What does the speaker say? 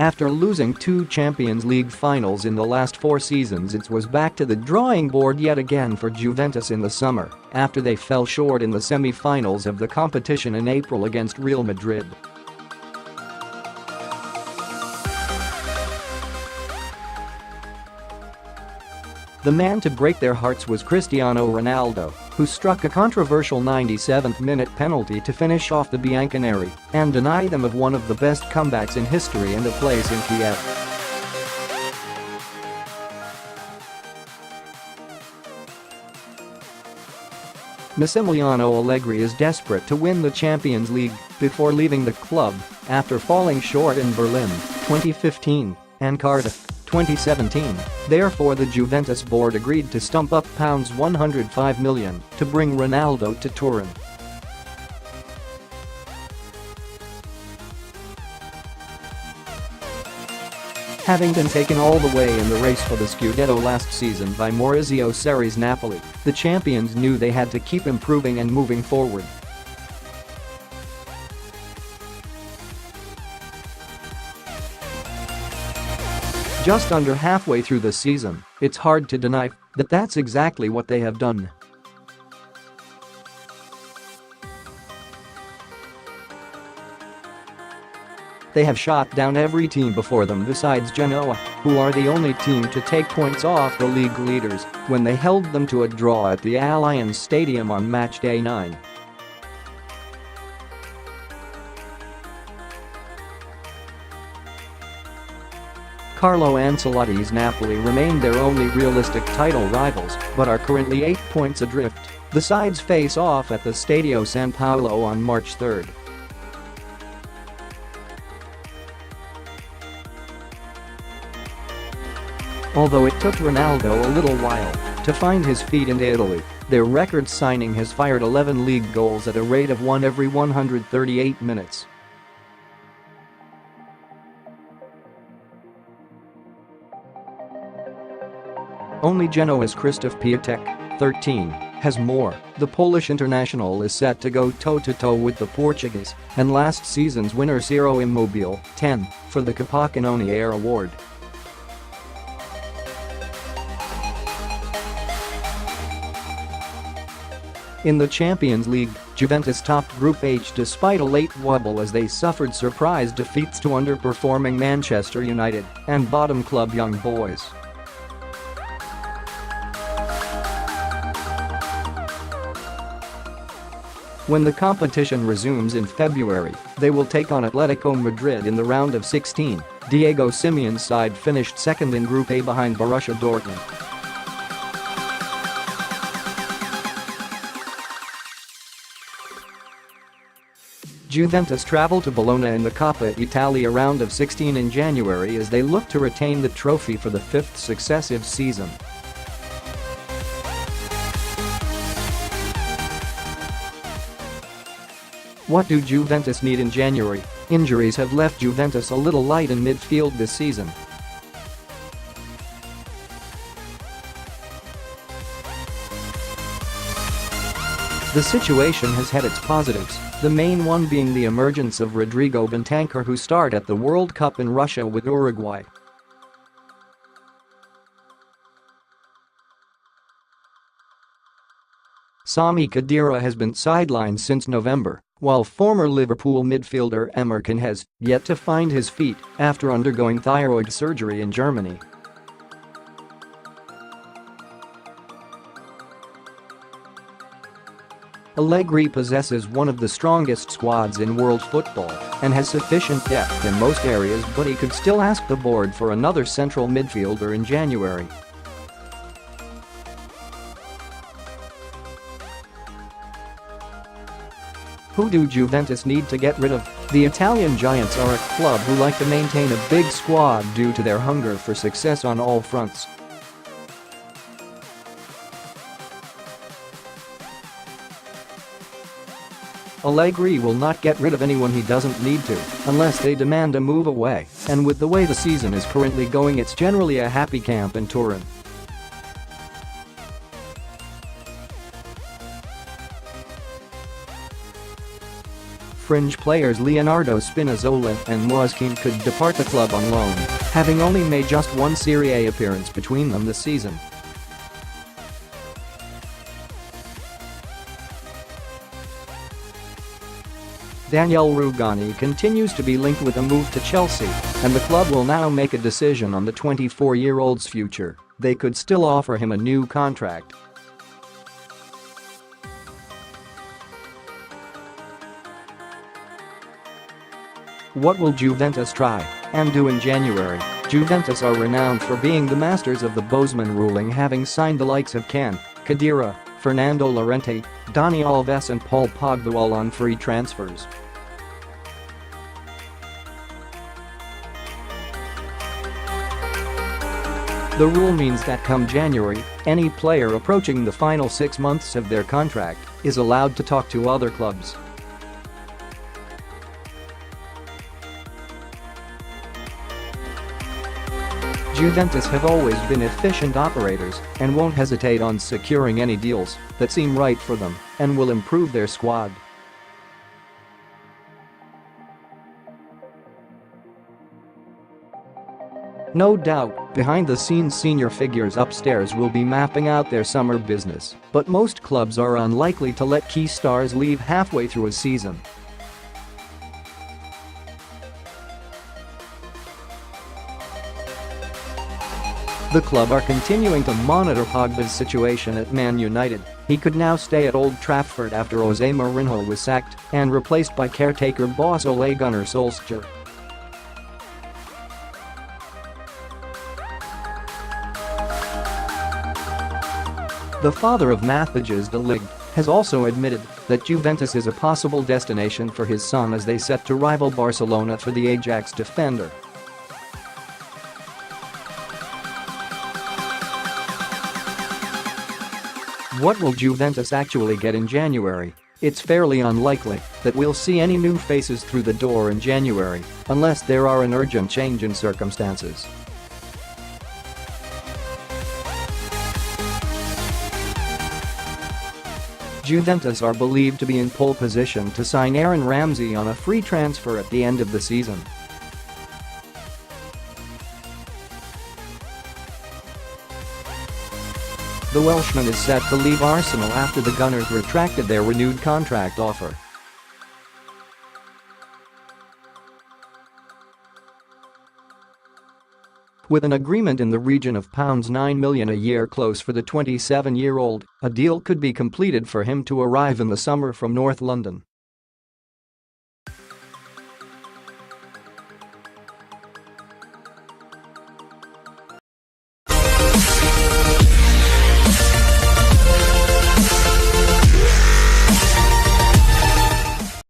After losing 2 Champions League finals in the last 4 seasons, it was back to the drawing board yet again for Juventus in the summer, after they fell short in the semi-finals of the competition in April against Real Madrid. The man to break their hearts was Cristiano Ronaldo, who struck a controversial 97th-minute penalty to finish off the Bianconeri and deny them of one of the best comebacks in history and a place in Kiev. Massimiliano Allegri is desperate to win the Champions League before leaving the club after falling short in Berlin 2015 and Cardiff 2017. Therefore, the Juventus board agreed to stump up £105 million to bring Ronaldo to Turin. Having been taken all the way in the race for the Scudetto last season by Maurizio Sarri's Napoli, the champions knew they had to keep improving and moving forward. Just under halfway through the season, it's hard to deny that that's exactly what they have done. They have shot down every team before them besides Genoa, who are the only team to take points off the league leaders when they held them to a draw at the Allianz Stadium on matchday 9. Carlo Ancelotti's Napoli remain their only realistic title rivals but are currently 8 points adrift. The sides face off at the Stadio San Paolo on March 3. Although it took Ronaldo a little while to find his feet in Italy, their record signing has fired 11 league goals at a rate of 1 every 138 minutes. Only Genoa's Krzysztof, 13, has more. The Polish international is set to go toe-to-toe with the Portuguese and last season's winner Ciro Immobile, 10, for the Coppa Italia award. In the Champions League, Juventus topped Group H despite a late wobble as they suffered surprise defeats to underperforming Manchester United and bottom club Young Boys. When the competition resumes in February, they will take on Atletico Madrid in the round of 16. Diego Simeone's side finished second in Group A behind Borussia Dortmund. Juventus travel to Bologna in the Coppa Italia Round of 16 in January as they look to retain the trophy for the 5th successive season. What do Juventus need in January? Injuries have left Juventus a little light in midfield this season. The situation has had its positives, the main one being the emergence of Rodrigo Bentancur, who starred at the World Cup in Russia with Uruguay. Sami Khedira has been sidelined since November, while former Liverpool midfielder Emre Can has yet to find his feet after undergoing thyroid surgery in Germany. Allegri possesses one of the strongest squads in world football and has sufficient depth in most areas, but he could still ask the board for another central midfielder in January. Who do Juventus need to get rid of? The Italian giants are a club who like to maintain a big squad due to their hunger for success on all fronts. Allegri will not get rid of anyone he doesn't need to, unless they demand a move away, and with the way the season is currently going, it's generally a happy camp in Turin. Fringe players Leonardo Spinazzola and Moiskin could depart the club on loan, having only made just one Serie A appearance between them this season. Daniele Rugani continues to be linked with a move to Chelsea, and the club will now make a decision on the 24-year-old's future. They could still offer him a new contract. What will Juventus try and do in January? Juventus are renowned for being the masters of the Bosman ruling, having signed the likes of Can, Khedira, Fernando Llorente, Dani Alves and Paul Pogba all on free transfers. The rule means that come January, any player approaching the final 6 months of their contract is allowed to talk to other clubs. Juventus have always been efficient operators and won't hesitate on securing any deals that seem right for them and will improve their squad. No doubt, behind-the-scenes senior figures upstairs will be mapping out their summer business, but most clubs are unlikely to let key stars leave halfway through a season. The club are continuing to monitor Pogba's situation at Man United. He could now stay at Old Trafford after Jose Mourinho was sacked and replaced by caretaker boss Ole Gunnar Solskjaer. The father of Matthijs de Ligt has also admitted that Juventus is a possible destination for his son as they set to rival Barcelona for the Ajax defender. What will Juventus actually get in January? It's fairly unlikely that we'll see any new faces through the door in January, unless there are an urgent change in circumstances. Juventus are believed to be in pole position to sign Aaron Ramsey on a free transfer at the end of the season. The Welshman is set to leave Arsenal after the Gunners retracted their renewed contract offer. With an agreement in the region of £9 million a year close for the 27-year-old, a deal could be completed for him to arrive in the summer from North London.